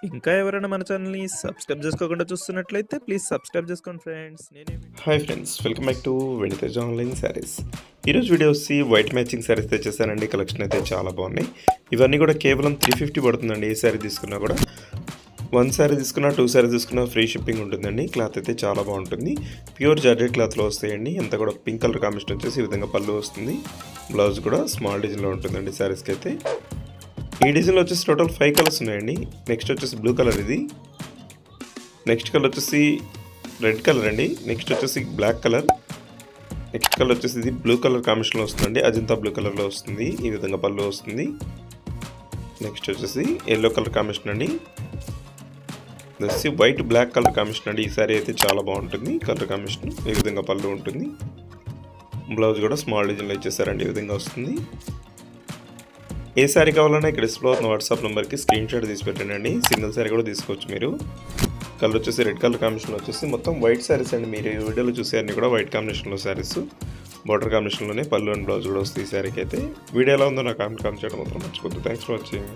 ఇంకా ఎవరైనా మన ఛానల్‌ని సబ్స్క్రైబ్ చేసుకోకుండా చూస్తున్నట్లయితే ప్లీజ్ సబ్స్క్రైబ్ చేసుకోండి friends. Hi friends, welcome back to వెనితేజ్ online saris. ఈరోజు వీడియో వచ్చి వైట్ మ్యాచింగ్ శారీస్ తెచ్చేసానండి. కలెక్షన్ అయితే చాలా బాగున్నాయి. ఇవన్నీ కూడా కేవలం 350 పడుతుందండి. ఏ శారీ తీసుకున్నా కూడా 1 శారీ తీసుకున్నా 2 శారీ తీసుకున్నా ఫ్రీ షిప్పింగ్ ఉంటుందండి. క్లాత్ అయితే చాలా బాగుంటుంది. ప్యూర్ జార్జెట్ క్లాత్లో వస్తాయండి. అంత కూడా పింక్ కలర్ కాంబినేషన్ వచ్చేసి ఈ విధంగా పళ్ళు వస్తుంది. బ్లౌజ్ కూడా స్మాల్ డిజైన్లో ఉంటుందండి శారీస్కి అయితే. ఈ డిజైన్లో వచ్చేసి టోటల్ 5 కలర్స్ ఉన్నాయండి. నెక్స్ట్ వచ్చేసి బ్లూ కలర్, ఇది నెక్స్ట్ కలర్ వచ్చేసి రెడ్ కలర్ అండి. నెక్స్ట్ వచ్చేసి బ్లాక్ కలర్, నెక్స్ట్ కలర్ వచ్చేసి ఇది బ్లూ కలర్ కాంబినేషన్లో వస్తుందండి. అజంతా బ్లూ కలర్లో వస్తుంది. ఈ విధంగా పళ్ళు వస్తుంది. నెక్స్ట్ వచ్చేసి ఎల్లో కలర్ కాంబినేషన్ అండి. వచ్చేసి వైట్ బ్లాక్ కలర్ కాంబినేషన్ అండి. ఈ సారీ అయితే చాలా బాగుంటుంది. కలర్ కాంబినేషన్ ఈ విధంగా పళ్ళు ఉంటుంది. బ్లౌజ్ కూడా స్మాల్ డిజైన్లో ఇచ్చేసారండి. ఈ విధంగా వస్తుంది. ఏ శారీ కావాలన్నా ఇక్కడ డిస్ప్లే అవుతున్న వాట్సాప్ నెంబర్కి స్క్రీన్ షాట్ తీసి పెట్టండి. సింగిల్ శారీ కూడా తీసుకోవచ్చు మీరు. కలర్ వచ్చేసి రెడ్ కలర్ కాంబినేషన్లో వచ్చేసి మొత్తం వైట్ శారీస్ అండి. మీరు ఈ వీడియోలో చూసే అన్ని కూడా వైట్ కాంబినేషన్లో శారీస్, బార్డర్ కాంబినేషన్లోనే పళ్ళు అండ్ బ్లౌజ్ కూడా వస్తుంది ఈ శారీకి అయితే. వీడియో ఎలా ఉందో నాకు కామెంట్ చేయడం మాత్రం మర్చిపోద్దు. Thanks for watching.